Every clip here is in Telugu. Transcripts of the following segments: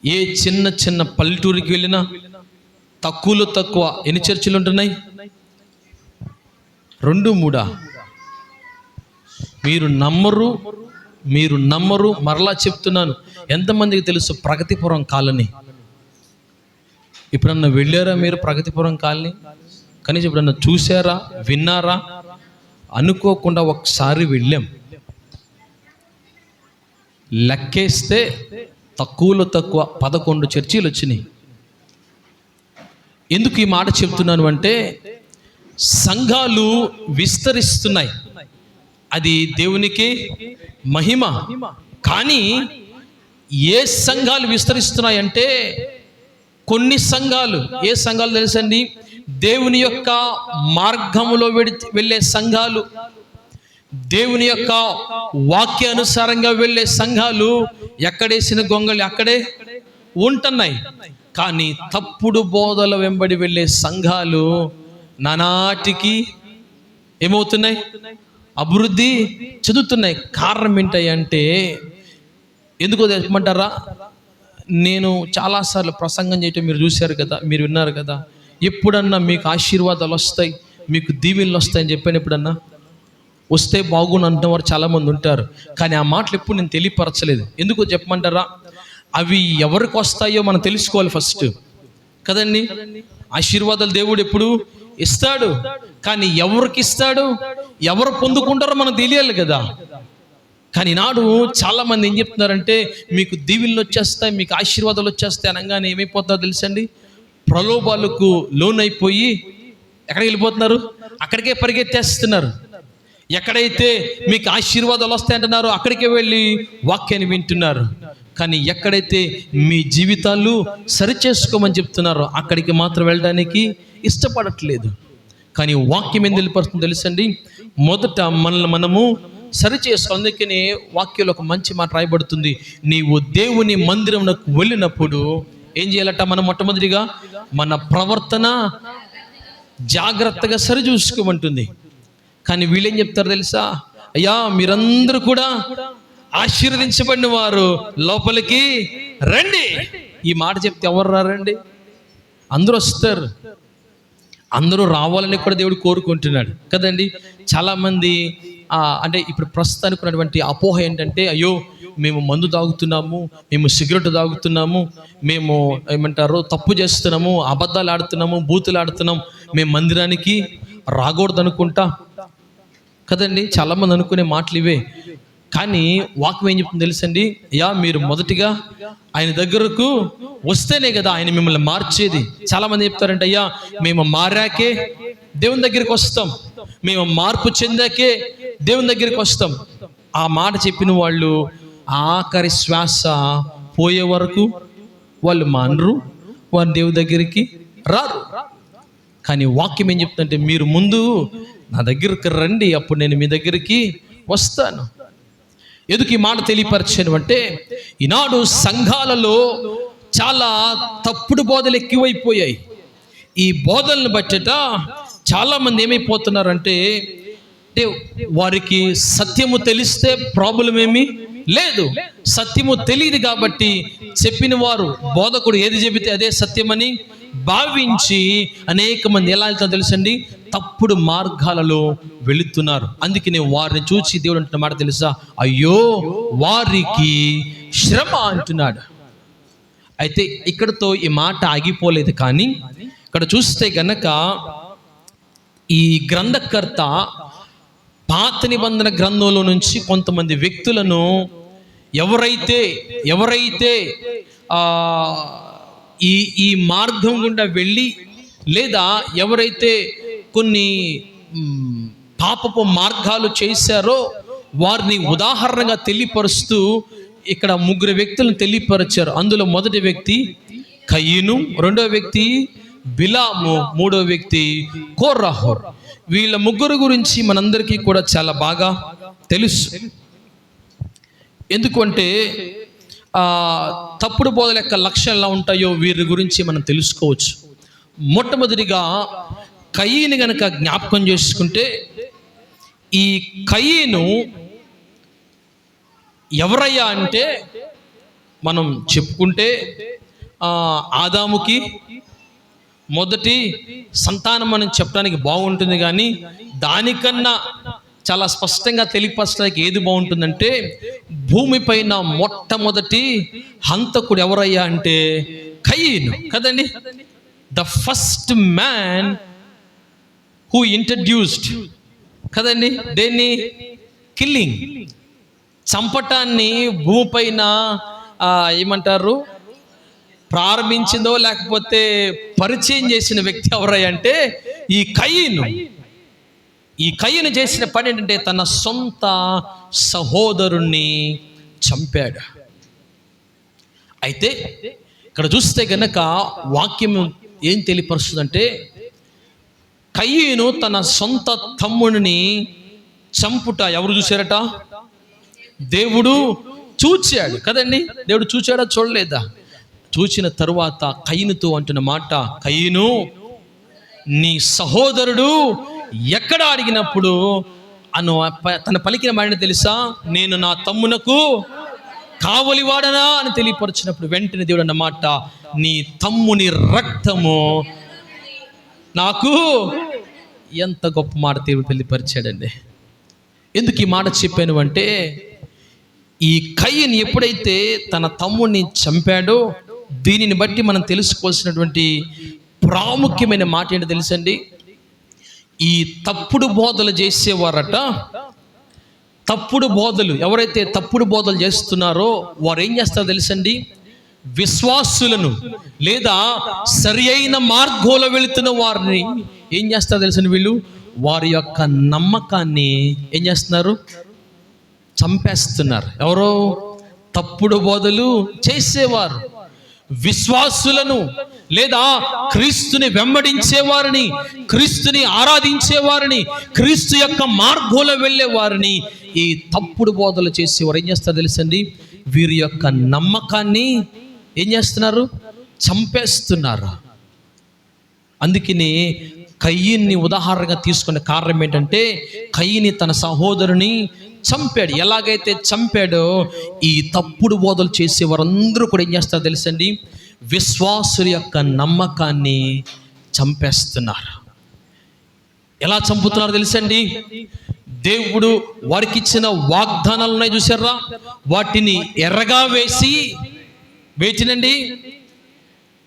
ఏ చిన్న చిన్న పల్లెటూరికి వెళ్ళినా తక్కువలో తక్కువ ఎన్ని చర్చిలు ఉంటున్నాయి? 2, 3. మీరు నమ్మరు. మరలా చెప్తున్నాను, ఎంతమందికి తెలుసు ప్రగతిపురం కాలనీ? ఎప్పుడన్నా వెళ్ళారా మీరు ప్రగతిపురం కాలనీ? కనీసం ఎప్పుడన్నా చూసారా, విన్నారా? అనుకోకుండా ఒకసారి వెళ్ళాం. లెక్కేస్తే తక్కువలో తక్కువ 11 చర్చీలు వచ్చినాయి. ఎందుకు ఈ మాట చెప్తున్నాను అంటే, సంఘాలు విస్తరిస్తున్నాయి, అది దేవునికి మహిమ. కానీ ఏ సంఘాలు విస్తరిస్తున్నాయంటే, కొన్ని సంఘాలు, ఏ సంఘాలు తెలుసండి? దేవుని యొక్క మార్గములో వెళ్ళే సంఘాలు, దేవుని యొక్క వాక్యానుసారంగా వెళ్ళే సంఘాలు ఎక్కడేసిన గొంగళి అక్కడే ఉంటున్నాయి. కానీ తప్పుడు బోధల వెంబడి వెళ్ళే సంఘాలు నానాటికి ఏమవుతున్నాయి? అభివృద్ధి చెందుతున్నాయి. కారణం ఏంటంటే, ఎందుకో చెప్పమంటారా? నేను చాలాసార్లు ప్రసంగం చేయటం మీరు చూశారు కదా, మీరు విన్నారు కదా. ఎప్పుడన్నా మీకు ఆశీర్వాదాలు వస్తాయి, మీకు దీవెనలు వస్తాయని చెప్పాను ఎప్పుడన్నా? వస్తే బాగుండు అంటున్నవారు చాలామంది ఉంటారు. కానీ ఆ మాటలు ఎప్పుడు నేను తెలియపరచలేదు. ఎందుకో చెప్పమంటారా? అవి ఎవరికి వస్తాయో మనం తెలుసుకోవాలి ఫస్ట్ కదండి. ఆశీర్వాదాలు దేవుడు ఎప్పుడు ఇస్తాడు, కానీ ఎవరికి ఇస్తాడు, ఎవరు పొందుకుంటారో మనకు తెలియాలి కదా. కానీ నాడు చాలామంది ఏం చెప్తున్నారంటే, మీకు దీవెనలు వచ్చేస్తాయి, మీకు ఆశీర్వాదాలు వచ్చేస్తాయి అనగానే ఏమైపోతుందో తెలుసండి? ప్రలోభాలకు లోనైపోయి ఎక్కడికి వెళ్ళిపోతున్నారు? అక్కడికే పరిగెత్తేస్తున్నారు. ఎక్కడైతే మీకు ఆశీర్వాదాలు వస్తాయంటున్నారో అక్కడికే వెళ్ళి వాక్యాన్ని వింటున్నారు. కానీ ఎక్కడైతే మీ జీవితాలు సరిచేసుకోమని చెప్తున్నారో అక్కడికి మాత్రం వెళ్ళడానికి ఇష్టపడట్లేదు. కానీ వాక్యం ఏం తెలియపరుస్తుందో తెలుసండి? మొదట మనల్ని మనము సరిచేసుకో. అందుకనే వాక్యంలో ఒక మంచి మాట రాయబడుతుంది, నీవు దేవుని మందిరమునకు వెళ్ళినప్పుడు ఏం చేయాలట? మనం మొట్టమొదటిగా మన ప్రవర్తన జాగ్రత్తగా సరి చూసుకోమంటుంది. కానీ వీళ్ళేం చెప్తారు తెలుసా? అయ్యా మీరందరూ కూడా ఆశీర్వదించబడిన వారు, లోపలికి రండి. ఈ మాట చెప్తే ఎవరు రారండి? అందరూ వస్తారు. అందరూ రావాలని కూడా దేవుడు కోరుకుంటున్నాడు కదండి. చాలామంది అంటే ఇప్పుడు ప్రస్తుతానికి ఉన్నటువంటి అపోహ ఏంటంటే, అయ్యో మేము మందు తాగుతున్నాము, మేము సిగరెట్ తాగుతున్నాము, మేము ఏమంటారు తప్పు చేస్తున్నాము, అబద్ధాలు ఆడుతున్నాము, బూతులు ఆడుతున్నాం, మేము మందిరానికి రాకూడదు అనుకుంటా కదండి. చాలామంది అనుకునే మాటలు ఇవే. కానీ వాక్యం ఏం చెప్తుంది తెలుసండి? అయ్యా మీరు మొదటిగా ఆయన దగ్గరకు వస్తేనే కదా ఆయన మిమ్మల్ని మార్చేది. చాలామంది చెప్తారంటే, అయ్యా మేము మారాకే దేవుని దగ్గరికి వస్తాం, మేము మార్పు చెందాకే దేవుని దగ్గరికి వస్తాం. ఆ మాట చెప్పిన వాళ్ళు ఆఖరి శ్వాస పోయే వరకు వాళ్ళు మానరు, వారు దేవుని దగ్గరికి రారు. కానీ వాక్యం ఏం చెప్తుందంటే, మీరు ముందు నా దగ్గరికి రండి, అప్పుడు నేను మీ దగ్గరికి వస్తాను. ఎందుకు ఈ మాట తెలియపరిచాను అంటే, ఈనాడు సంఘాలలో చాలా తప్పుడు బోధలు ఎక్కువైపోయాయి. ఈ బోధలను బట్టట చాలామంది ఏమైపోతున్నారంటే, వారికి సత్యము తెలిస్తే ప్రాబ్లం ఏమీ లేదు. సత్యము తెలియదు కాబట్టి చెప్పిన వారు, బోధకుడు ఏది చెబితే అదే సత్యమని భావించి అనేక మంది ఎలా వెళ్తారో తెలుసండి? తప్పుడు మార్గాలలో వెళుతున్నారు. అందుకనే వారిని చూసి దేవుడు అంటున్న మాట తెలుసా? అయ్యో వారికి శ్రమ అంటున్నాడు. అయితే ఇక్కడతో ఈ మాట ఆగిపోలేదు. కానీ ఇక్కడ చూస్తే గనక ఈ గ్రంథకర్త పాత నిబంధన గ్రంథంలో నుంచి కొంతమంది వ్యక్తులను ఎవరైతే ఈ మార్గం గుండా వెళ్ళి, లేదా ఎవరైతే కొన్ని పాపపు మార్గాలు చేశారో వారిని ఉదాహరణగా తెలియపరుస్తూ ఇక్కడ 3 వ్యక్తులను తెలియపరిచారు. అందులో మొదటి వ్యక్తి కయీను, రెండవ వ్యక్తి బిలాము, మూడవ వ్యక్తి కోరహు. వీళ్ళ 3 గురించి మనందరికీ కూడా చాలా బాగా తెలుసు. ఎందుకంటే తప్పుడు బోధల యొక్క లక్ష్యాలు ఎలా ఉంటాయో వీరి గురించి మనం తెలుసుకోవచ్చు. మొట్టమొదటిగా కయీను గనక జ్ఞాపకం చేసుకుంటే, ఈ కయీను ఎవరయ్యా అంటే మనం చెప్పుకుంటే ఆదాముకి మొదటి సంతానం అని చెప్పడానికి బాగుంటుంది, కానీ దానికన్నా చాలా స్పష్టంగా తెలియపరచడానికి ఏది బాగుంటుందంటే, భూమిపైన మొట్టమొదటి హంతకుడు ఎవరయ్యా అంటే కయీను కదండి. The first man who introduced కదండి దేన్ని, కిల్లింగ్, చంపటాన్ని భూమిపైన ఏమంటారు ప్రారంభించిందో లేకపోతే పరిచయం చేసిన వ్యక్తి ఎవరై అంటే ఈ కయీను. ఈ కయీను చేసిన పని ఏంటంటే తన సొంత సహోదరుణ్ణి చంపాడు. అయితే ఇక్కడ చూస్తే గనక వాక్యం ఏం తెలియపరుస్తుందంటే, కయీను తన సొంత తమ్ముడిని చంపుట ఎవరు చూశారట? దేవుడు చూచాడు కదండి. దేవుడు చూచాడా చూడలేదా? చూచిన తరువాత కయీనుతో అంటున్న మాట, కయీను నీ సహోదరుడు ఎక్కడ అడిగినప్పుడు తన పలికిన మాట తెలుసా? నేను నా తమ్మునకు కావలివాడనా అని తెలియపరిచినప్పుడు వెంటనే దేవుడు అన్నమాట, నీ తమ్ముని రక్తము నాకు. ఎంత గొప్ప మాట దేవుడు తెలియపరిచాడండి. ఎందుకు ఈ మాట చెప్పాను అంటే, ఈ కయీను ఎప్పుడైతే తన తమ్ముడిని చంపాడో దీనిని బట్టి మనం తెలుసుకోవాల్సినటువంటి ప్రాముఖ్యమైన మాట ఏంటో తెలుసండి. ఈ తప్పుడు బోధలు చేసేవారట, తప్పుడు బోధలు ఎవరైతే తప్పుడు బోధలు చేస్తున్నారో వారు ఏం చేస్తారో తెలుసండి, విశ్వాసులను లేదా సరి అయిన మార్గంలో వెళుతున్న వారిని ఏం చేస్తారో తెలుసండి, వీళ్ళు వారి యొక్క నమ్మకాన్ని ఏం చేస్తున్నారు, చంపేస్తున్నారు. ఎవరో తప్పుడు బోధలు చేసేవారు విశ్వాసులను లేదా క్రీస్తుని వెంబడించేవారిని, క్రీస్తుని ఆరాధించేవారిని, క్రీస్తు యొక్క మార్గంలో వెళ్ళే వారిని ఈ తప్పుడు బోధలు చేసేవారు ఏం చేస్తారు తెలుసండి, వీరి యొక్క నమ్మకాన్ని ఏం చేస్తున్నారు, చంపేస్తున్నారు. అందుకని కయీన్ని ఉదాహరణగా తీసుకునే కారణం ఏంటంటే, కయీని తన సహోదరుని చంపాడు. ఎలాగైతే చంపాడో ఈ తప్పుడు బోధలు చేసే వారందరూ కూడా ఏం చేస్తారో తెలుసండి, విశ్వాసుల యొక్క నమ్మకాన్ని చంపేస్తున్నారు. ఎలా చంపుతున్నారు తెలుసండి, దేవుడు వారికి ఇచ్చిన వాగ్దానాలు ఉన్నాయి చూసారా, వాటిని ఎర్రగా వేటినండి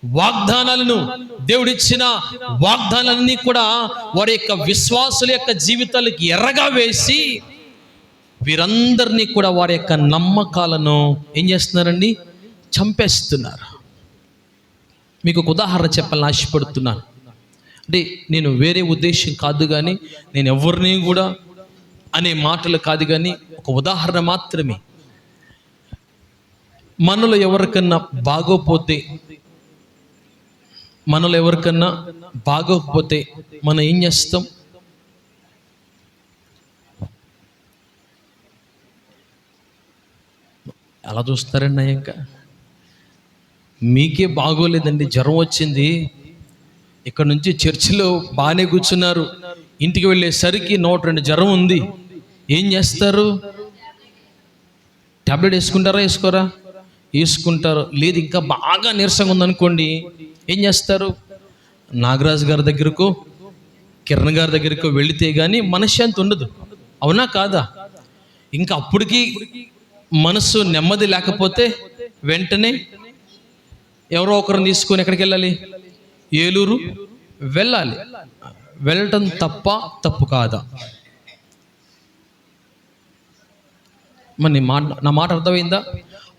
వాగ్దానాలను, దేవుడిచ్చిన వాగ్దానాలన్నీ కూడా వారి యొక్క విశ్వాసుల యొక్క జీవితాలకి ఎర్రగా వేసి వీరందరినీ కూడా వారి యొక్క నమ్మకాలను ఏం చేస్తున్నారండి, చంపేస్తున్నారు. మీకు ఒక ఉదాహరణ చెప్పాలని ఆశపడుతున్నాను. అంటే నేను వేరే ఉద్దేశం కాదు, కానీ నేను ఎవరిని కూడా అనే మాటలు కాదు, కానీ ఒక ఉదాహరణ మాత్రమే. మనలో ఎవరికన్నా బాగోకపోతే మనం ఏం చేస్తాం, అలా చూస్తారండి. ఇంకా మీకే బాగోలేదండి, జ్వరం వచ్చింది, ఇక్కడ నుంచి చర్చిలో బాగానే కూర్చున్నారు, ఇంటికి వెళ్ళేసరికి 102 జ్వరం ఉంది, ఏం చేస్తారు? ట్యాబ్లెట్ వేసుకుంటారా వేసుకోరా? వేసుకుంటారు. లేదు ఇంకా బాగా నీరసంగా ఉందనుకోండి, ఏం చేస్తారు? నాగరాజు గారి దగ్గరకు, కిరణ్ గారి దగ్గరకు వెళితే కానీ మనశ్శాంతి ఉండదు. అవునా కాదా? ఇంకా అప్పటికి మనసు నెమ్మది లేకపోతే వెంటనే ఎవరో ఒకరిని తీసుకొని ఎక్కడికి వెళ్ళాలి? ఏలూరు వెళ్ళాలి. వెళ్ళటం తప్పు కాదా? మరి నా మాట అర్థమైందా?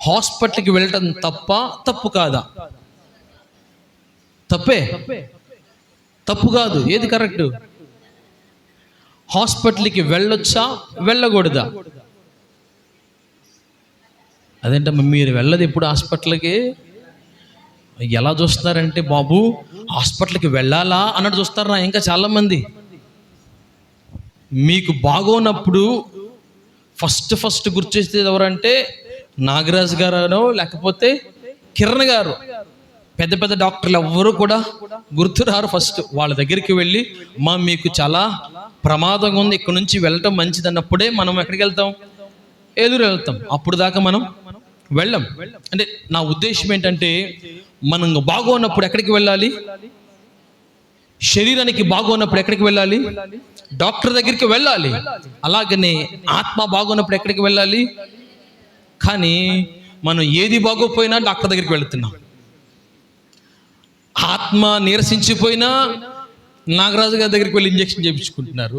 హాస్పిటల్కి వెళ్ళటం తప్పు కాదా? తప్పు కాదు. ఏది కరెక్ట్? హాస్పిటల్కి వెళ్ళొచ్చా వెళ్ళకూడదా? అదేంటమ్మా మీరు వెళ్ళదు ఎప్పుడు హాస్పిటల్కి? ఎలా చూస్తున్నారంటే, బాబు హాస్పిటల్కి వెళ్ళాలా అన్నట్టు చూస్తారా ఇంకా చాలామంది. మీకు బాగోనప్పుడు ఫస్ట్ గుర్తొచ్చేది ఎవరంటే నాగరాజు గారనో లేకపోతే కిరణ్ గారు. పెద్ద డాక్టర్లు ఎవ్వరూ కూడా గుర్తురారు. ఫస్ట్ వాళ్ళ దగ్గరికి వెళ్ళి, మీకు చాలా ప్రమాదంగా ఉంది, ఇక్కడ నుంచి వెళ్ళటం మంచిది అన్నప్పుడే మనం ఎక్కడికి వెళ్తాం? ఏలూరు వెళ్తాం. అప్పుడు దాకా మనం వెళ్ళం. అంటే నా ఉద్దేశం ఏంటంటే, మనం బాగోన్నప్పుడు ఎక్కడికి వెళ్ళాలి? శరీరానికి బాగోన్నప్పుడు ఎక్కడికి వెళ్ళాలి? డాక్టర్ దగ్గరికి వెళ్ళాలి. అలాగనే ఆత్మ బాగోన్నప్పుడు ఎక్కడికి వెళ్ళాలి? కానీ మనం ఏది బాగోపోయినా డాక్టర్ దగ్గరికి వెళుతున్నాం. ఆత్మ నీరసించిపోయినా నాగరాజు గారి దగ్గరికి వెళ్ళి ఇంజక్షన్ చేయించుకుంటున్నారు.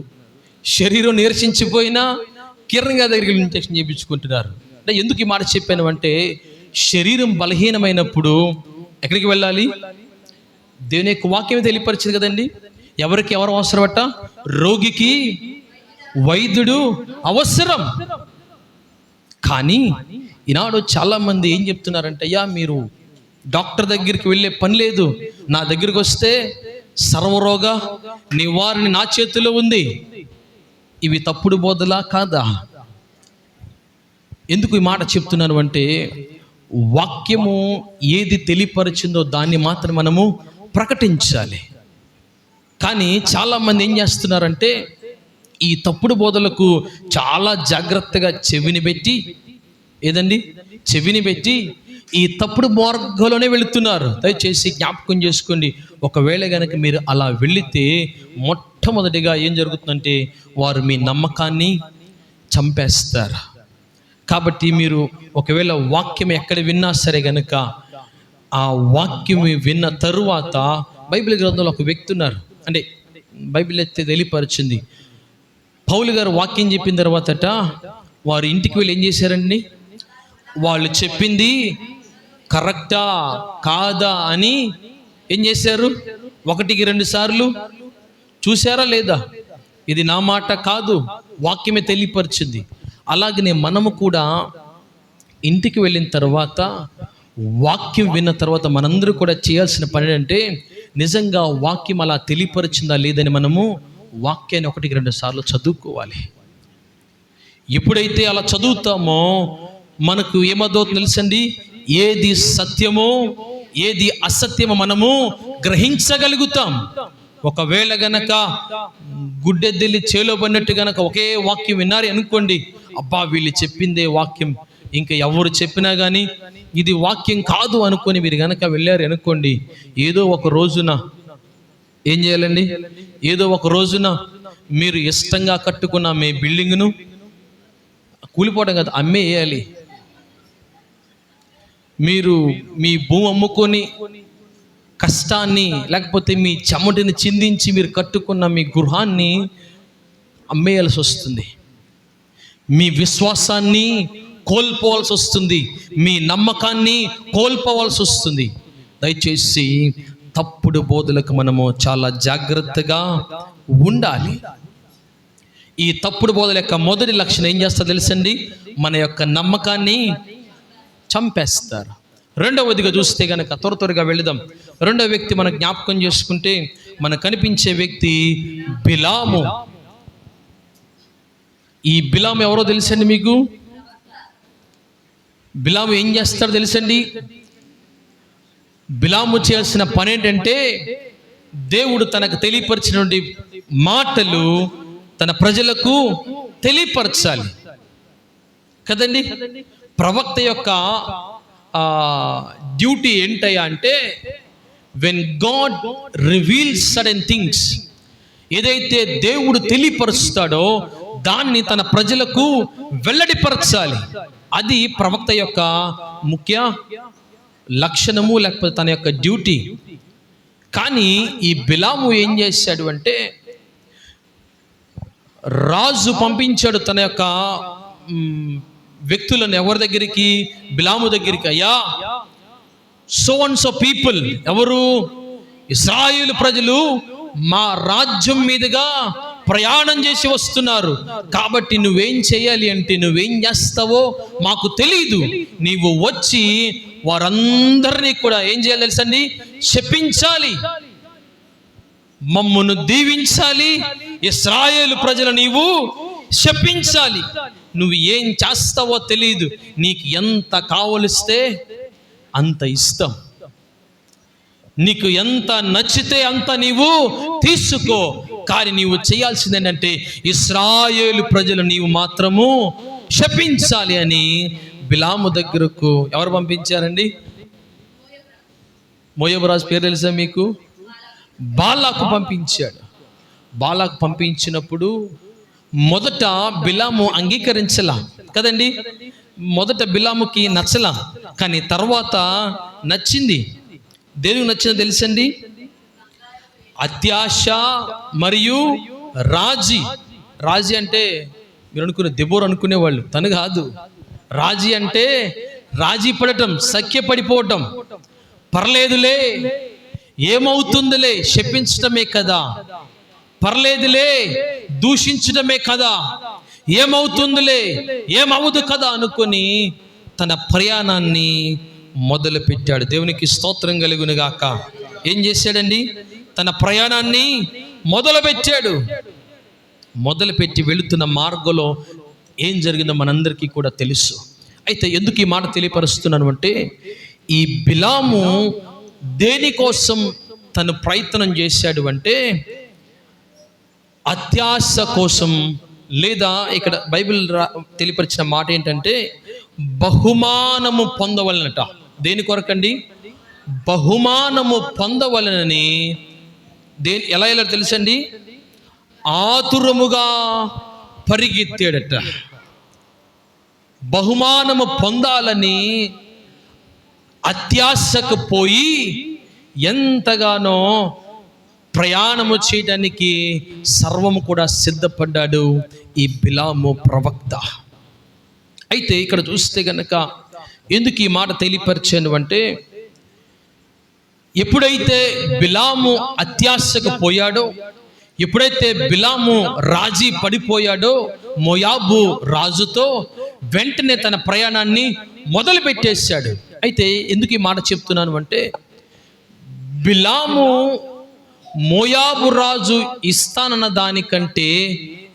శరీరం నీరసించిపోయినా కిరణ్ గారి దగ్గరికి వెళ్ళి ఇంజక్షన్ చేయించుకుంటున్నారు. అంటే ఎందుకు ఈ మాట చెప్పాను అంటే, శరీరం బలహీనమైనప్పుడు ఎక్కడికి వెళ్ళాలి? దేవుని యొక్క వాక్యం తెలియపరిచింది కదండి. ఎవరికి ఎవరు అవసరమట? రోగికి వైద్యుడు అవసరం. కానీ ఈనాడు చాలా మంది ఏం చెప్తున్నారంటే, అయ్యా మీరు డాక్టర్ దగ్గరికి వెళ్ళే పని లేదు, నా దగ్గరికి వస్తే సర్వరోగ నివారణ నా చేతిలో ఉంది. ఇవి తప్పుడు బోధలా కాదా? ఎందుకు ఈ మాట చెప్తున్నాను అంటే, వాక్యము ఏది తెలియపరిచిందో దాన్ని మాత్రం మనము ప్రకటించాలి. కానీ చాలామంది ఏం చేస్తున్నారంటే, ఈ తప్పుడు బోధలకు చాలా జాగ్రత్తగా చెవిని పెట్టి ఈ తప్పుడు మార్గంలోనే వెళుతున్నారు. దయచేసి జ్ఞాపకం చేసుకోండి. ఒకవేళ కనుక మీరు అలా వెళితే మొట్టమొదటిగా ఏం జరుగుతుందంటే, వారు మీ నమ్మకాన్ని చంపేస్తారు. కాబట్టి మీరు ఒకవేళ వాక్యం ఎక్కడ విన్నా సరే గనుక, ఆ వాక్యం విన్న తరువాత, బైబిల్ గ్రంథంలో ఒక వ్యక్తి ఉన్నారు, అంటే బైబిల్ అయితే తెలియపరిచింది. పౌలు గారు వాక్యం చెప్పిన తర్వాతట వారు ఇంటికి వెళ్ళి ఏం చేశారండి? వాళ్ళు చెప్పింది కరెక్టా కాదా అని ఏం చేశారు? 1-2 సార్లు చూసారా లేదా? ఇది నా మాట కాదు, వాక్యమే తెలియపరిచింది. అలాగనే మనము కూడా ఇంటికి వెళ్ళిన తర్వాత, వాక్యం విన్న తర్వాత మనందరూ కూడా చేయాల్సిన పని అంటే, నిజంగా వాక్యం అలా తెలియపరిచిందా లేదని మనము వాక్యాన్ని 1-2 సార్లు చదువుకోవాలి. ఎప్పుడైతే అలా చదువుతామో మనకు ఏమవుతుందో తెలుసండి, ఏది సత్యమో ఏది అసత్యమో మనము గ్రహించగలుగుతాం. ఒకవేళ గనక గుడ్డెద్దిల్లి చేలో పడినట్టు గనక ఒకే వాక్యం విన్నారు అనుకోండి, అబ్బా వీళ్ళు చెప్పిందే వాక్యం, ఇంకా ఎవరు చెప్పినా కానీ ఇది వాక్యం కాదు అనుకొని మీరు గనక వెళ్ళారు అనుకోండి, ఏదో ఒక రోజున ఏం చేయాలండి? ఏదో ఒక రోజున మీరు ఇష్టంగా కట్టుకున్న మీ బిల్డింగ్ను కూలిపోవడం కాదు, అమ్మేయాలి. మీరు మీ భూమి అమ్ముకొని కష్టాన్ని, లేకపోతే మీ చెమటిని చిందించి మీరు కట్టుకున్న మీ గృహాన్ని అమ్మేయాల్సి వస్తుంది. మీ విశ్వాసాన్ని కోల్పోవాల్సి వస్తుంది. మీ నమ్మకాన్ని కోల్పోవాల్సి వస్తుంది. దయచేసి తప్పుడు బోధలకు మనము చాలా జాగ్రత్తగా ఉండాలి. ఈ తప్పుడు బోధల యొక్క మొదటి లక్షణం ఏం చేస్తారు తెలుసండి? మన యొక్క నమ్మకాన్ని చంపేస్తారు. రెండవదిగా చూస్తే కనుక త్వరగా వెళదాం. రెండవ వ్యక్తి మనం జ్ఞాపకం చేసుకుంటే మనకు కనిపించే వ్యక్తి బిలాము. ఈ బిలాము ఎవరో తెలుసండి మీకు? బిలాము ఏం చేస్తాడో తెలుసండి? బిలాము చేయాల్సిన పని ఏంటంటే, దేవుడు తనకు తెలియపరిచినటువంటి మాటలు తన ప్రజలకు తెలియపరచాలి కదండి. ప్రవక్త యొక్క డ్యూటీ ఏంటయ్యా అంటే, when God reveals sudden things, ఏదైతే దేవుడు తెలియపరుస్తాడో దాన్ని తన ప్రజలకు వెల్లడిపరచాలి. అది ప్రవక్త యొక్క ముఖ్య లక్షణము, లేకపోతే తన యొక్క డ్యూటీ. కానీ ఈ బిలాము ఏం చేశాడు అంటే, రాజు పంపించాడు తన యొక్క వ్యక్తులను ఎవరి దగ్గరికి? బిలాము దగ్గరికి. అయ్యా, సో అండ్ సో పీపుల్, ఎవరు? ఇశ్రాయేలు ప్రజలు మా రాజ్యం మీదుగా ప్రయాణం చేసి వస్తున్నారు. కాబట్టి నువ్వేం చేయాలి అంటే, నువ్వేం చేస్తావో మాకు తెలీదు. నీవు వచ్చి వారందరినీ కూడా ఏం చేయాలి తెలుసండి? శపించాలి, మమ్మును దీవించాలి, ఇశ్రాయేలు ప్రజలు నీవు శపించాలి. నువ్వు ఏం చేస్తావో తెలీదు, నీకు ఎంత కావలిస్తే అంత ఇస్తాం, నీకు ఎంత నచ్చితే అంత నీవు తీసుకో. కానీ నీవు చేయాల్సింది ఏంటంటే, ఇశ్రాయేలు ప్రజలు నీవు మాత్రము శపించాలి అని బిలాము దగ్గరకు ఎవరు పంపించారండి? మోయాబు రాజు పేరు తెలుసా మీకు? బాలాకు పంపించాడు. బాలాకు పంపించినప్పుడు మొదట బిలాము అంగీకరించలా కదండి. మొదట బిలాముకి నచ్చలా, కానీ తర్వాత నచ్చింది. దేవునికి నచ్చింది తెలుసండి, అత్యాశ మరియు రాజీ. రాజీ అంటే మీరు అనుకునే దెబోర్ అనుకునేవాళ్ళు, తను కాదు. రాజీ అంటే రాజీ పడటం, సఖ్యపడిపోవటం. పర్లేదులే, ఏమవుతుందిలే, శపించటమే కదా, పర్లేదులే, దూషించటమే కదా, ఏమవుతుందిలే, ఏమవుదు కదా అనుకొని తన ప్రయాణాన్ని మొదలు పెట్టాడు. దేవునికి స్తోత్రం కలుగును గాక. ఏం చేశాడండి? తన ప్రయాణాన్ని మొదలుపెట్టాడు. మొదలుపెట్టి వెళుతున్న మార్గంలో ఏం జరిగిందో మనందరికీ కూడా తెలుసు. అయితే ఎందుకు ఈ మాట తెలియపరుస్తున్నాను అంటే, ఈ బిలాము దేనికోసం తను ప్రయత్నం చేశాడు అంటే, అత్యాశ కోసం, లేదా ఇక్కడ బైబిల్ తెలియపరిచిన మాట ఏంటంటే బహుమానము పొందవలనట. దేని కొరకండి? బహుమానము పొందవలనని. ఎలా తెలుసండి? ఆతురముగా పరిగెత్తాడట. బహుమానము పొందాలని అత్యాశకు పోయి ఎంతగానో ప్రయాణము చేయడానికి సర్వము కూడా సిద్ధపడ్డాడు ఈ బిలాము ప్రవక్త. అయితే ఇక్కడ చూస్తే గనక ఎందుకు ఈ మాట తెలియపరిచాను అంటే, ఎప్పుడైతే బిలాము అత్యాశకు పోయాడో, ఎప్పుడైతే బిలాము రాజీ పడిపోయాడో మోయాబు రాజుతో, వెంటనే తన ప్రయాణాన్ని మొదలు పెట్టేశాడు. అయితే ఎందుకు ఈ మాట చెప్తున్నాను అంటే, బిలాము మోయాబు రాజు ఇస్తానన్న దానికంటే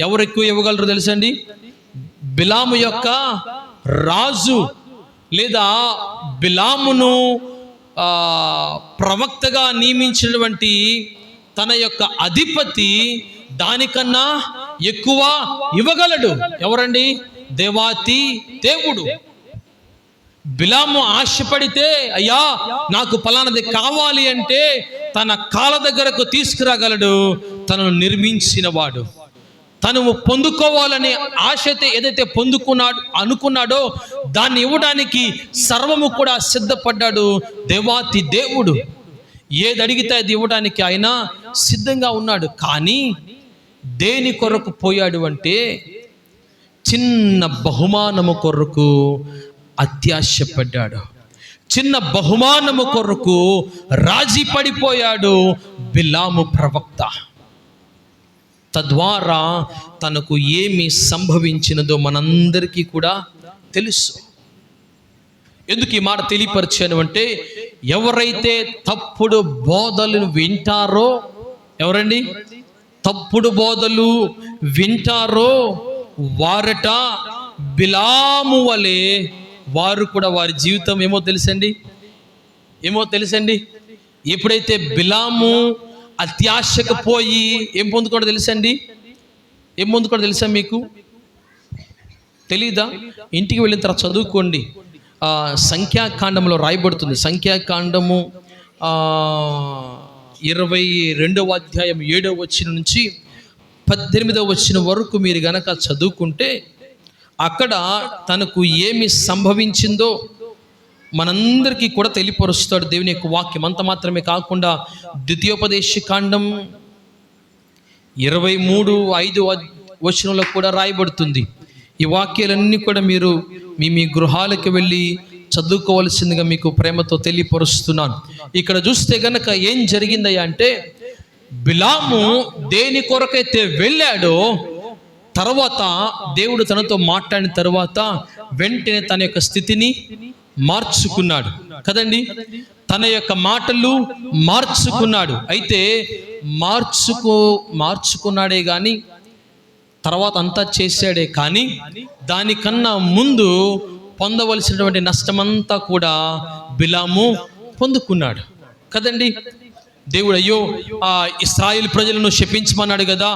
ఎవరు ఎక్కువ ఇవ్వగలరు తెలుసండి? బిలాము యొక్క రాజు, లేదా బిలామును ప్రవక్తగా నియమించినటువంటి తన యొక్క అధిపతి దానికన్నా ఎక్కువ ఇవ్వగలడు. ఎవరండి? దేవాతి దేవుడు. బిలాము ఆశపడితే, అయ్యా నాకు ఫలానది కావాలి అంటే తన కాళ్ళ దగ్గరకు తీసుకురాగలడు. తనను నిర్మించినవాడు, తను పొందుకోవాలని ఆశతో ఏదైతే అనుకున్నాడో దాన్ని ఇవ్వడానికి సర్వము కూడా సిద్ధపడ్డాడు దేవాతి దేవుడు. ఏది అడిగితే అది ఇవ్వడానికి ఆయన సిద్ధంగా ఉన్నాడు. కానీ దేని కొరకు పోయాడు అంటే, చిన్న బహుమానము కొరకు అత్యాశపడ్డాడు. చిన్న బహుమానము కొరకు రాజీ పడిపోయాడు బిలాము ప్రవక్త. తద్వారా తనకు ఏమి సంభవించినదో మనందరికీ కూడా తెలుసు. ఎందుకు ఈ మాట తెలియపరిచాను అంటే, ఎవరైతే తప్పుడు బోధలు వింటారో, ఎవరండి? తప్పుడు బోధలు వింటారో వారట బిలాము వలె వారు కూడా వారి జీవితం ఏమో తెలుసండి. ఎప్పుడైతే బిలాము అత్యాశకు పోయి ఏం పొందుకోవడం తెలుసా మీకు? తెలీదా? ఇంటికి వెళ్ళిన తర్వాత చదువుకోండి. సంఖ్యాకాండంలో రాయబడుతుంది. సంఖ్యాకాండము 22వ అధ్యాయం 7వ వచనం నుంచి 18వ వచనం వరకు మీరు గనక చదువుకుంటే, అక్కడ తనకు ఏమి సంభవించిందో మనందరికీ కూడా తెలియపరుస్తాడు దేవుని యొక్క వాక్యం. అంత మాత్రమే కాకుండా ద్వితీయోపదేశ కాండం 23:5 వచనంలో కూడా రాయబడుతుంది. ఈ వాక్యాలన్నీ కూడా మీరు మీ గృహాలకు వెళ్ళి చదువుకోవాల్సిందిగా మీకు ప్రేమతో తెలియపరుస్తున్నాను. ఇక్కడ చూస్తే గనక ఏం జరిగిందయ్యా అంటే, బిలాము దేని కొరకైతే వెళ్ళాడో తర్వాత దేవుడు తనతో మాట్లాడిన తర్వాత వెంటనే తన యొక్క స్థితిని మార్చుకున్నాడు కదండి. తన యొక్క మాటలు మార్చుకున్నాడు. అయితే మార్చుకున్నాడే కానీ తర్వాత అంతా చేశాడే కానీ దానికన్నా ముందు పొందవలసినటువంటి నష్టమంతా కూడా బిలాము పొందుకున్నాడు కదండి. దేవుడు అయ్యో ఇశ్రాయేల్ ప్రజలను శపించమన్నాడు కదా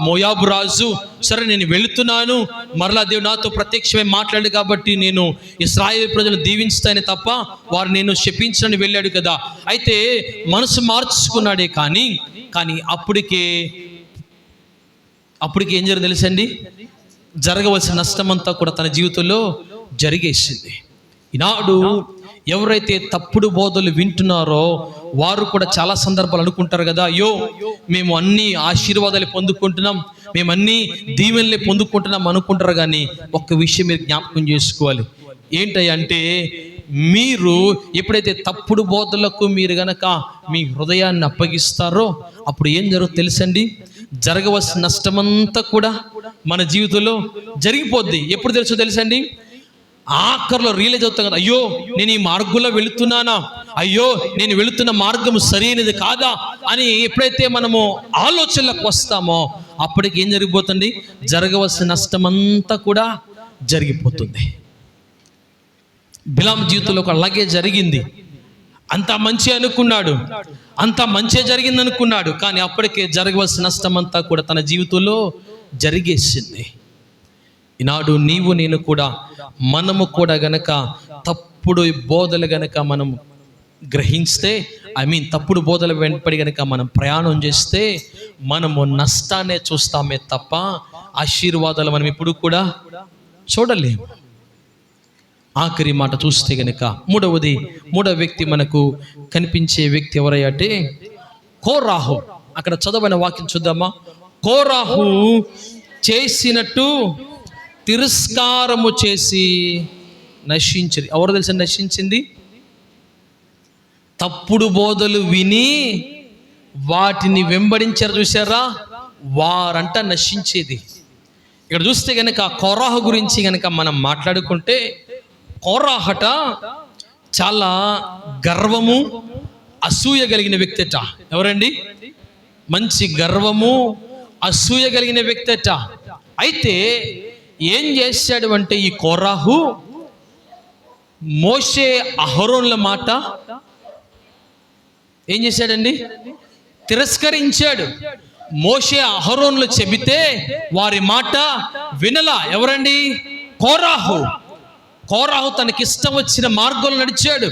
మోయాబు రాజు, సరే నేను వెళుతున్నాను, మరలా దేవుడు నాతో ప్రత్యక్షమై మాట్లాడాడు కాబట్టి నేను ఇశ్రాయేల్ ప్రజలను దీవించుతానే తప్ప వారు నేను శపించని వెళ్ళాడు కదా. అయితే మనసు మార్చుకున్నాడే కానీ అప్పటికే ఏం జరిగింది తెలుసండి, జరగవలసిన నష్టమంతా కూడా తన జీవితంలో జరిగేసింది. ఈనాడు ఎవరైతే తప్పుడు బోధలు వింటున్నారో వారు కూడా చాలా సందర్భాలు అనుకుంటారు కదా, అయ్యో మేము అన్ని ఆశీర్వాదాలు పొందుకుంటున్నాం, మేము అన్ని దీవెనలే పొందుకుంటున్నాం అనుకుంటారు. కానీ ఒక్క విషయం మీరు జ్ఞాపకం చేసుకోవాలి. ఏంటంటే మీరు ఎప్పుడైతే తప్పుడు బోధలకు మీరు గనక మీ హృదయాన్ని అప్పగిస్తారో అప్పుడు ఏం జరుగుతుంది తెలుసండి, జరగవలసిన నష్టమంతా కూడా మన జీవితంలో జరిగిపోద్ది. ఎప్పుడు తెలుసండి, ఆఖరిలో రియలైజ్ అవుతాం కదా, అయ్యో నేను ఈ మార్గంలో వెళుతున్నానా, అయ్యో నేను వెళుతున్న మార్గం సరైనది కాదా అని ఎప్పుడైతే మనము ఆలోచనలకు వస్తామో అప్పటికి ఏం జరిగిపోతుంది, జరగవలసిన నష్టమంతా కూడా జరిగిపోతుంది. బిలాము జీవితంలో అలాగే జరిగింది. అంతా మంచి అనుకున్నాడు, అంతా మంచి జరిగింది అనుకున్నాడు, కానీ అప్పటికే జరగవలసిన నష్టమంతా కూడా తన జీవితంలో జరిగేసింది. ఈనాడు నీవు నేను కూడా మనము కూడా గనక తప్పుడు బోధలు గనక మనం గ్రహిస్తే, తప్పుడు బోధల వెంటపడి గనక మనం ప్రయాణం చేస్తే మనము నష్టాన్నే చూస్తామే తప్ప ఆశీర్వాదాలు మనం ఇప్పుడు కూడా చూడలేము. ఆఖరి మాట చూస్తే గనక మూడవ వ్యక్తి మనకు కనిపించే వ్యక్తి ఎవరంటే కోరాహు. అక్కడ చదవని వాక్యం చూద్దామా. కోరాహు చేసినట్టు తిరస్కారము చేసి నశించింది. ఎవరు తెలుసా నశించింది? తప్పుడు బోధలు విని వాటిని వెంబడించారు చూసారా, వారంట నశించేది. ఇక్కడ చూస్తే గనక కోరాహు గురించి గనక మనం మాట్లాడుకుంటే, కోరాహట చాలా గర్వము అసూయ కలిగిన వ్యక్తి అట. ఎవరండి? మంచి గర్వము అసూయ కలిగిన వ్యక్తి అట. అయితే ఏం చేశాడు అంటే ఈ కోరాహు మోషే అహరోన్ల మాట ఏం చేశాడండి? తిరస్కరించాడు. మోషే అహరోన్లు చెబితే వారి మాట వినలా. ఎవరండి? కోరాహు తనకిష్టం వచ్చిన మార్గంలో నడిచాడు.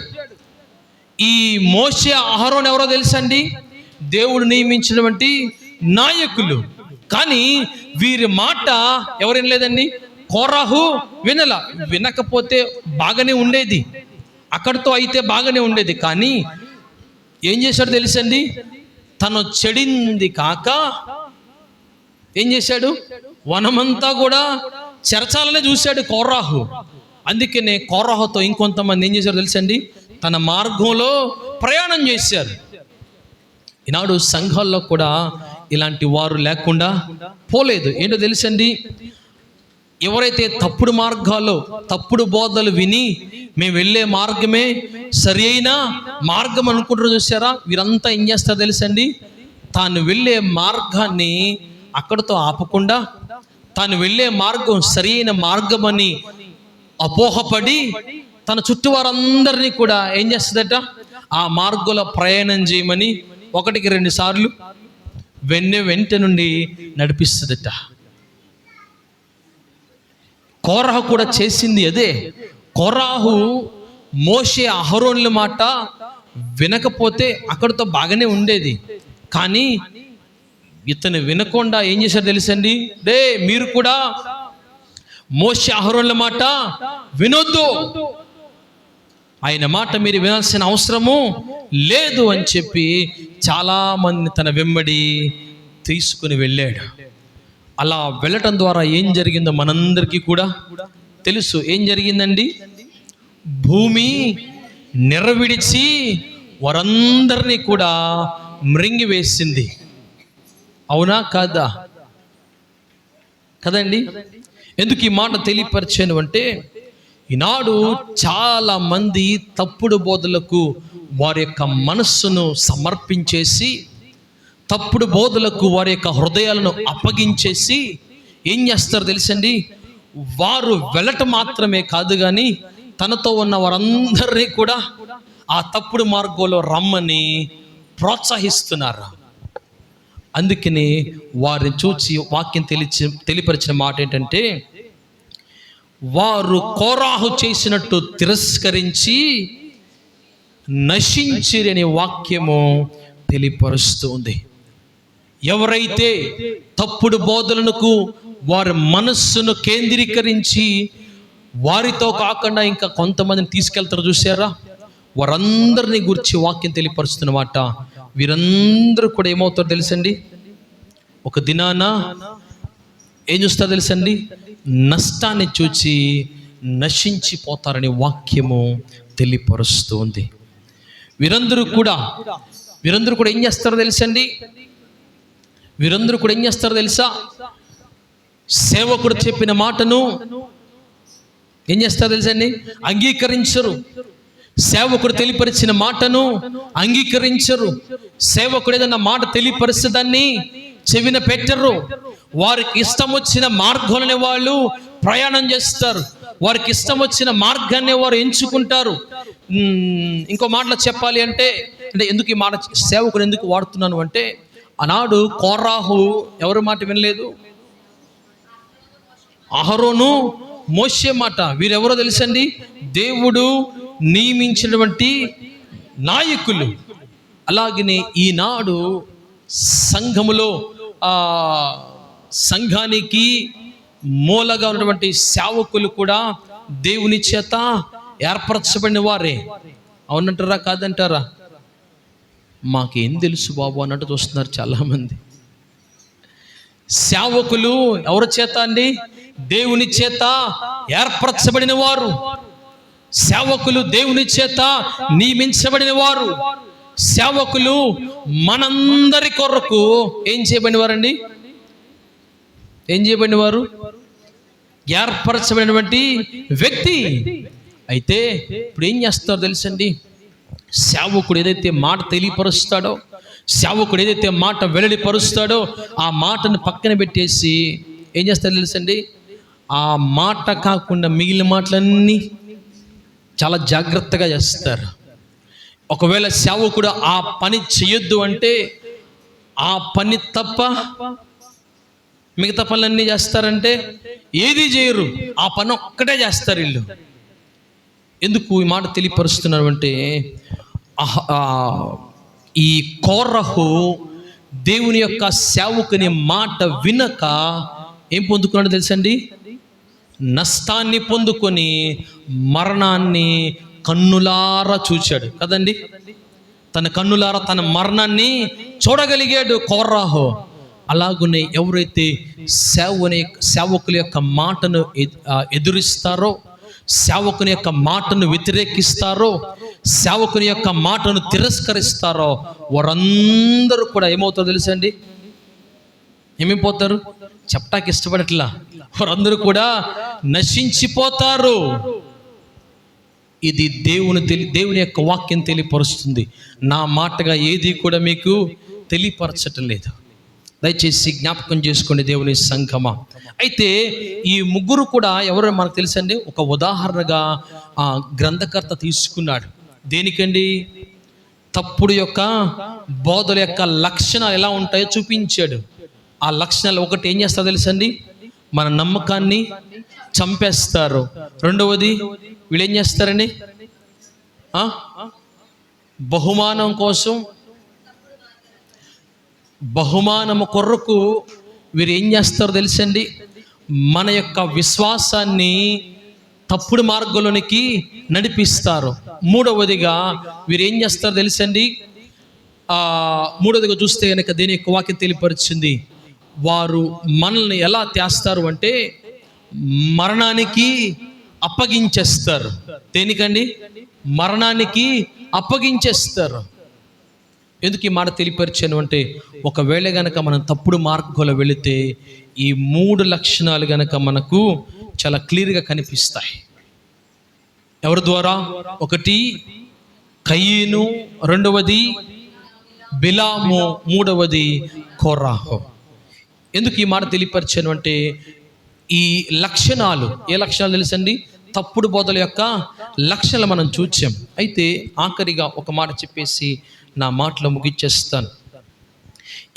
ఈ మోషే అహరోన్ ఎవరో తెలుసండి? దేవుడు నియమించినటువంటి నాయకులు. కానీ వీరి మాట ఎవరేం లేదండి, కోరాహు వినకపోతే బాగానే ఉండేది, అక్కడితో అయితే బాగానే ఉండేది. కానీ ఏం చేశాడు తెలుసండి, తను చెడింది కాక ఏం చేశాడు, వనమంతా కూడా చెరచాలనే చూశాడు కోరాహు. అందుకనే కోరాహుతో ఇంకొంతమంది ఏం చేశారు తెలుసండి, తన మార్గంలో ప్రయాణం చేశారు. ఈనాడు సంఘాల్లో కూడా ఇలాంటి వారు లేకుండా పోలేదు. ఏంటో తెలుసండి, ఎవరైతే తప్పుడు మార్గాల్లో తప్పుడు బోధలు విని మేము వెళ్ళే మార్గమే సరి అయిన మార్గం అనుకుంటారు చూసారా, వీరంతా ఏం చేస్తారు తెలుసండి, తాను వెళ్ళే మార్గాన్ని అక్కడితో ఆపకుండా తాను వెళ్ళే మార్గం సరి అయిన మార్గం అని అపోహపడి తన చుట్టూ వారందరినీ కూడా ఏం చేస్తుందట, ఆ మార్గంలో ప్రయాణం చేయమని 1-2 సార్లు వెంట నుండి నడిపిస్తుందట. కోరాహు కూడా చేసింది అదే. కోరాహు మోషే అహరోన్ల మాట వినకపోతే అక్కడితో బాగానే ఉండేది. కానీ ఇతను వినకుండా ఏం చేశారు తెలుసండి, మీరు కూడా మోషే అహరోన్ల మాట వినొద్దు, ఆయన మాట మీరు వినాల్సిన అవసరము లేదు అని చెప్పి చాలా మంది తన వెంబడి తీసుకుని వెళ్ళాడు. అలా వెళ్ళటం ద్వారా ఏం జరిగిందో మనందరికీ కూడా తెలుసు. ఏం జరిగిందండి, భూమి నెరవిడిచి వారందరినీ కూడా మృంగివేసింది. అవునా కాదా? కదండి. ఎందుకు ఈ మాట తెలియపరిచాను అంటే, ఈనాడు చాలా మంది తప్పుడు బోధలకు వారి యొక్క మనస్సును సమర్పించేసి, తప్పుడు బోధలకు వారి యొక్క హృదయాలను అప్పగించేసి ఏం చేస్తారు తెలుసండి, వారు వెళ్ళటం మాత్రమే కాదు కానీ తనతో ఉన్న వారందరినీ కూడా ఆ తప్పుడు మార్గంలో రమ్మని ప్రోత్సహిస్తున్నారా? అందుకని వారిని చూచి వాక్యం తెలియపరిచిన మాట ఏంటంటే, వారు కోరాహు చేసినట్టు తిరస్కరించి నశించిరని వాక్యము తెలియపరుస్తుంది. ఎవరైతే తప్పుడు బోధనలకు వారి మనస్సును కేంద్రీకరించి వారితో కాకుండా ఇంకా కొంతమందిని తీసుకెళ్తారు చూసారా, వారందరినీ గురించి వాక్యం తెలియపరుస్తున్నమాట. వీరందరూ కూడా ఏమవుతారో తెలుసండి, ఒక దినాన ఏం చూస్తారో తెలుసండి, నష్టాన్ని చూచి నశించిపోతారని వాక్యము తెలియపరుస్తుంది. వీరందరూ కూడా ఏం చేస్తారో తెలుసండి, వీరందరూ కూడా ఏం చేస్తారో తెలుసా, సేవకుడు చెప్పిన మాటను ఏం చేస్తారో తెలుసండి, అంగీకరించరు. సేవకుడు తెలియపరిచిన మాటను అంగీకరించరు. సేవకుడు ఏదన్నా మాట తెలియపరిస్తే దాన్ని చెవిన పెట్టరు. వారికి ఇష్టం వచ్చిన మార్గాలని వాళ్ళు ప్రయాణం చేస్తారు. వారికి ఇష్టం వచ్చిన మార్గాన్ని వారు ఎంచుకుంటారు. ఇంకో మాటలో చెప్పాలి అంటే ఎందుకు ఈ మాట సేవకుడు ఎందుకు వాడుతున్నాను అంటే, ఆనాడు కోరాహు ఎవరి మాట వినలేదు, అహరోను మోషే మాట. వీరెవరో తెలుసండి, దేవుడు నియమించినటువంటి నాయకులు. అలాగనే ఈనాడు సంఘములో సంఘానికి మూలగా ఉన్నటువంటి సేవకులు కూడా దేవుని చేత ఏర్పరచబడిన వారే. అవునంటారా కాదంటారా? మాకేం తెలుసు బాబు అన్నట్టు చూస్తున్నారు చాలామంది. సేవకులు ఎవరి చేత అండి? దేవుని చేత ఏర్పరచబడిన వారు. సేవకులు దేవుని చేత నియమించబడిన వారు. సేవకులు మనందరి కొరకు ఏం చేయబడిన వారండి? ఏం చేయబడిన వారు? ఏర్పరచబడినటువంటి వ్యక్తి. అయితే ఇప్పుడు ఏం చేస్తారో తెలుసండి, సేవకుడు ఏదైతే మాట తెలియపరుస్తాడో, సేవకుడు ఏదైతే మాట వెల్లడిపరుస్తాడో ఆ మాటను పక్కన పెట్టేసి ఏం చేస్తారో తెలుసండి, ఆ మాట కాకుండా మిగిలిన మాటలన్నీ చాలా జాగ్రత్తగా చేస్తారు. ఒకవేళ సేవకుడు ఆ పని చేయొద్దు అంటే ఆ పని తప్ప మిగతా పనులన్నీ చేస్తారంటే ఏది చేయరు, ఆ పని ఒక్కటే చేస్తారు వీళ్ళు. ఎందుకు ఈ మాట తెలియపరుస్తున్నారు అంటే, ఈ కోరహు దేవుని యొక్క సేవకుని మాట వినక ఏం పొందుకున్నాడో తెలుసండి, నష్టాన్ని పొందుకొని మరణాన్ని కన్నులారా చూచాడు కదండి. తన కన్నులారా తన మరణాన్ని చూడగలిగాడు కోరాహు. అలాగునే ఎవరైతే సేవకుల యొక్క మాటను ఎదురిస్తారో, సేవకుని యొక్క మాటను వ్యతిరేకిస్తారో, సేవకుని యొక్క మాటను తిరస్కరిస్తారో వారందరూ కూడా ఏమవుతారో తెలుసండి, ఏమైపోతారు? చెప్పటానికి ఇష్టపడట్లా. వారందరూ కూడా నశించిపోతారు. ఇది దేవుని యొక్క వాక్యం తెలియపరుస్తుంది. నా మాటగా ఏది కూడా మీకు తెలియపరచటం లేదు. దయచేసి జ్ఞాపకం చేసుకోండి దేవుని సంఘమా. అయితే ఈ ముగ్గురు కూడా ఎవరో మనకు తెలుసండి. ఒక ఉదాహరణగా గ్రంథకర్త తీసుకున్నాడు. దేనికండి? తప్పుడు యొక్క బోధల యొక్క లక్షణాలు ఎలా ఉంటాయో చూపించాడు. ఆ లక్షణాలు ఒకటి ఏం చేస్తారో తెలుసండి, మన నమ్మకాన్ని చంపేస్తారు. రెండవది వీళ్ళు ఏం చేస్తారండి, బహుమానం కోసం, బహుమానము కొరకు వీరు ఏం చేస్తారో తెలుసండి, మన యొక్క విశ్వాసాన్ని తప్పుడు మార్గంలోనికి నడిపిస్తారు. మూడవదిగా వీరు ఏం చేస్తారో తెలుసండి, మూడవదిగా చూస్తే కనుక దేని యొక్క వాక్యం తెలియపరిచింది, వారు మనల్ని ఎలా చేస్తారు అంటే మరణానికి అప్పగించేస్తారు. దేనికండి? మరణానికి అప్పగించేస్తారు. ఎందుకు ఈ మాట తెలియపరిచాను అంటే, ఒకవేళ గనక మనం తప్పుడు మార్గంలో వెళితే ఈ మూడు లక్షణాలు గనక మనకు చాలా క్లియర్గా కనిపిస్తాయి. ఎవరి ద్వారా? ఒకటి కయీను, రెండవది బిలాము, మూడవది కోరాహు. ఎందుకు ఈ మాట తెలియపరిచాను అంటే, ఈ లక్షణాలు, ఏ లక్షణాలు తెలుసండి? తప్పుడు బోధల యొక్క లక్షణాలు మనం చూచాం. అయితే ఆఖరిగా ఒక మాట చెప్పేసి నా మాటలు ముగిచ్చేస్తాను.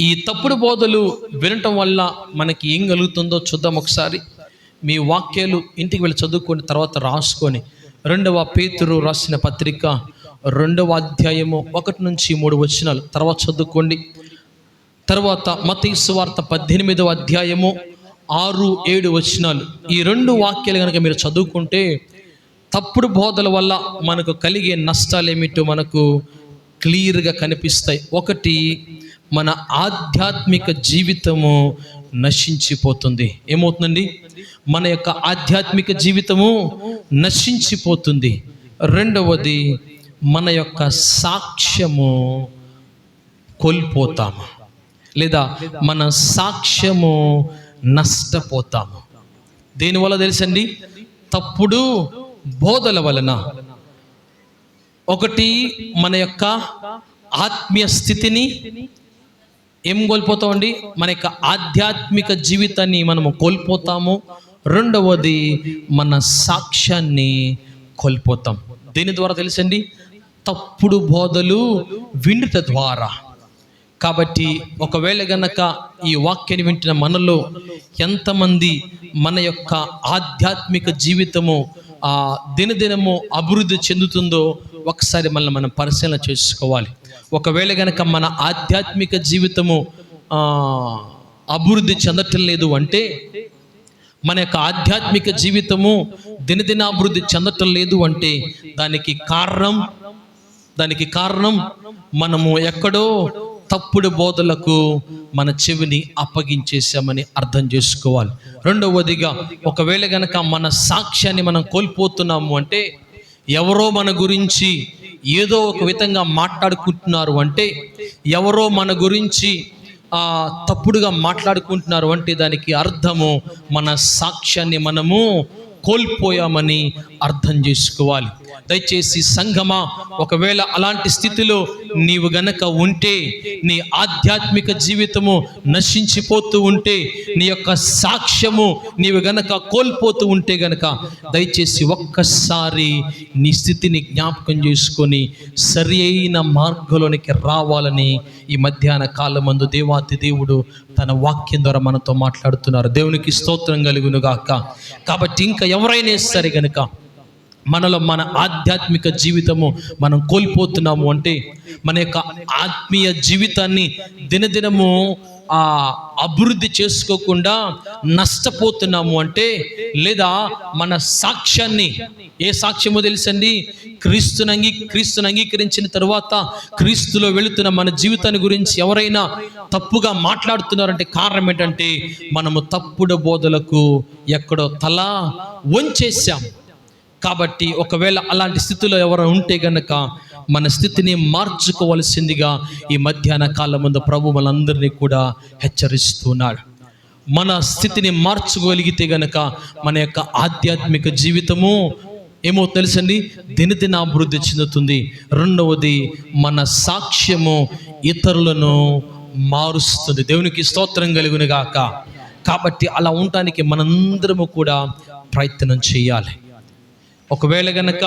ఈ తప్పుడు బోధలు వినటం వల్ల మనకి ఏం కలుగుతుందో చూద్దాం ఒకసారి. మీ వాక్యాలు ఇంటికి వెళ్ళి చదువుకొని తర్వాత రాసుకొని 2వ పేతురు రాసిన పత్రిక 2వ అధ్యాయము 1 నుంచి 3 వచనాలు తర్వాత చదువుకోండి. తర్వాత మత్తయి సువార్త 18వ అధ్యాయము 6-7 వచనాలు. ఈ 2 వాక్యాలు కనుక మీరు చదువుకుంటే తప్పుడు బోధల వల్ల మనకు కలిగే నష్టాలు ఏమిటో మనకు క్లియర్గా కనిపిస్తాయి. ఒకటి, మన ఆధ్యాత్మిక జీవితము నశించిపోతుంది. ఏమవుతుందండి? మన యొక్క ఆధ్యాత్మిక జీవితము నశించిపోతుంది. రెండవది, మన యొక్క సాక్ష్యము కోల్పోతాము, లేదా మన సాక్ష్యము నష్టపోతాము. దేనివల్ల తెలుసండి? తప్పుడు బోధల వలన. ఒకటి, మన యొక్క ఆత్మీయ స్థితిని ఏం కోల్పోతామండి? మన యొక్క ఆధ్యాత్మిక జీవితాన్ని మనము కోల్పోతాము. రెండవది, మన సాక్ష్యాన్ని కోల్పోతాం. దేని ద్వారా తెలుసండి? తప్పుడు బోధలు వినుట ద్వారా. కాబట్టి ఒకవేళ గనక ఈ వాక్యాన్ని వింటున్న మనలో ఎంతమంది మన యొక్క ఆధ్యాత్మిక జీవితము దినదినము అభివృద్ధి చెందుతుందో ఒకసారి మనం పరిశీలన చేసుకోవాలి. ఒకవేళ గనక మన ఆధ్యాత్మిక జీవితము అభివృద్ధి చెందటం లేదు అంటే, మన యొక్క ఆధ్యాత్మిక జీవితము దినదిన అభివృద్ధి చెందటం లేదు అంటే దానికి కారణం మనము ఎక్కడో తప్పుడు బోధలకు మన చెవిని అప్పగించేసామని అర్థం చేసుకోవాలి. రెండవదిగా, ఒకవేళ గనక మన సాక్ష్యాన్ని మనం కోల్పోతున్నాము అంటే, ఎవరో మన గురించి ఏదో ఒక విధంగా మాట్లాడుకుంటున్నారు అంటే, ఎవరో మన గురించి తప్పుడుగా మాట్లాడుకుంటున్నారు అంటే దానికి అర్థము మన సాక్ష్యాన్ని మనము కోల్పోయామని అర్థం చేసుకోవాలి. దయచేసి సంఘమా, ఒకవేళ అలాంటి స్థితిలో నీవు గనక ఉంటే, నీ ఆధ్యాత్మిక జీవితము నశించిపోతూ ఉంటే, నీ యొక్క సాక్ష్యము నీవు గనక కోల్పోతూ ఉంటే గనక దయచేసి ఒక్కసారి నీ స్థితిని జ్ఞాపకం చేసుకొని సరి అయిన మార్గంలోనికి రావాలని ఈ మధ్యాహ్న కాలమందు దేవాతి దేవుడు తన వాక్యం ద్వారా మనతో మాట్లాడుతున్నారు. దేవునికి స్తోత్రం కలుగును గాక. కాబట్టి ఇంకా ఎవరైనా సరే గనక మనలో మన ఆధ్యాత్మిక జీవితము మనం కోల్పోతున్నాము అంటే, మన యొక్క ఆత్మీయ జీవితాన్ని దినదినము అభివృద్ధి చేసుకోకుండా నష్టపోతున్నాము అంటే, లేదా మన సాక్ష్యాన్ని, ఏ సాక్ష్యమో తెలుసండి? క్రీస్తుని అంగీకరించిన తరువాత క్రీస్తులో వెళుతున్న మన జీవితాన్ని గురించి ఎవరైనా తప్పుగా మాట్లాడుతున్నారంటే కారణం ఏంటంటే, మనము తప్పుడు బోధలకు ఎక్కడో తల వంచేసాం. కాబట్టి ఒకవేళ అలాంటి స్థితిలో ఎవరు ఉంటే గనక మన స్థితిని మార్చుకోవలసిందిగా ఈ మధ్యాహ్న కాలం ముందు ప్రభు మనందరినీ కూడా హెచ్చరిస్తున్నాడు. మన స్థితిని మార్చుకోగలిగితే గనక మన యొక్క ఆధ్యాత్మిక జీవితము ఏమో తెలుసండి, దినదిన అభివృద్ధి చెందుతుంది. రెండవది, మన సాక్ష్యము ఇతరులను మారుస్తుంది. దేవునికి స్తోత్రం కలుగును గాక. కాబట్టి అలా ఉండటానికి మనందరము కూడా ప్రయత్నం చేయాలి. ఒకవేళ గనక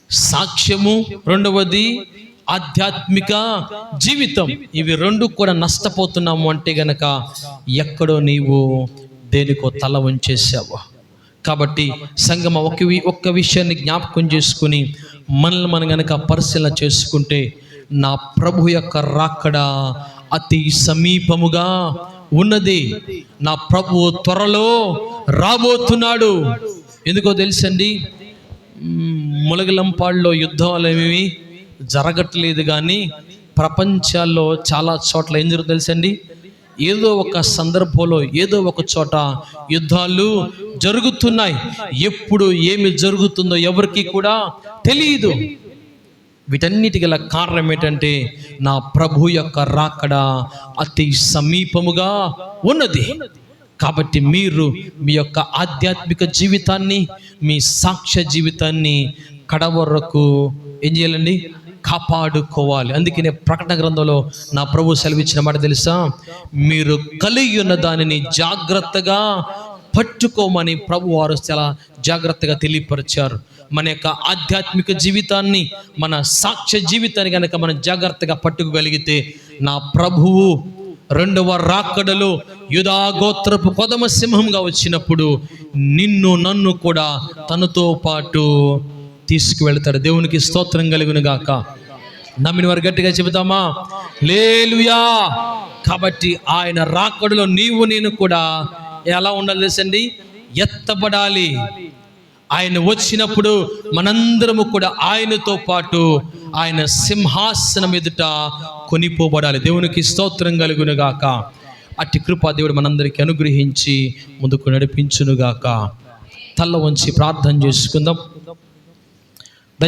సాక్ష్యము, రెండవది ఆధ్యాత్మిక జీవితం, ఇవి రెండు కూడా నష్టపోతున్నాము అంటే గనక ఎక్కడో నీవు దేనికో తల వంచేసావు. కాబట్టి సంగమ ఒక్క విషయాన్ని జ్ఞాపకం చేసుకుని మనల్ని మనం గనక పరిశీలన చేసుకుంటే, నా ప్రభు యొక్క రాకడ అతి సమీపముగా ఉన్నది. నా ప్రభు త్వరలో రాబోతున్నాడు. ఎందుకో తెలుసండి, ములగలంపాడులో యుద్ధాలు ఏమేమి జరగట్లేదు, కానీ ప్రపంచాల్లో చాలా చోట్ల ఏం జరుగుతుంది తెలుసండి? ఏదో ఒక సందర్భంలో ఏదో ఒక చోట యుద్ధాలు జరుగుతున్నాయి. ఎప్పుడు ఏమి జరుగుతుందో ఎవరికి కూడా తెలియదు. వీటన్నిటికి గల కారణం ఏంటంటే, నా ప్రభు యొక్క రాకడ అతి సమీపముగా ఉన్నది. కాబట్టి మీరు మీ యొక్క ఆధ్యాత్మిక జీవితాన్ని, మీ సాక్ష్య జీవితాన్ని కడవరకు ఏం చేయాలండి? కాపాడుకోవాలి. అందుకనే ప్రకటన గ్రంథంలో నా ప్రభు సెలవిచ్చిన మాట తెలుసా? మీరు కలిగి ఉన్న దానిని జాగ్రత్తగా పట్టుకోమని ప్రభు వారు చాలా జాగ్రత్తగా తెలియపరిచారు. మన యొక్క ఆధ్యాత్మిక జీవితాన్ని, మన సాక్ష్య జీవితాన్ని కనుక మనం జాగ్రత్తగా పట్టుకోగలిగితే, నా ప్రభువు రెండవ రాకడలో యూదా గోత్రపు కొదమ సింహంగా వచ్చినప్పుడు నిన్ను నన్ను కూడా తనతో పాటు తీసుకువెళ్తాడు. దేవునికి స్తోత్రం కలుగును గాక. నమ్మిన వారు గట్టిగా చెబుతామా? హల్లెలూయా. కాబట్టి ఆయన రాకడలో నీవు నేను కూడా ఎలా ఉండాలి తెలుసండి? ఎత్తబడాలి. ఆయన వచ్చినప్పుడు మనందరము కూడా ఆయనతో పాటు ఆయన సింహాసనం ఎదుట కొనిపోబడాలి. దేవునికి స్తోత్రం కలుగునుగాక. అట్టి కృప దేవుడు మనందరికీ అనుగ్రహించి ముందుకు నడిపించునుగాక. తల్ల వంచి ప్రార్థన చేసుకుందాం.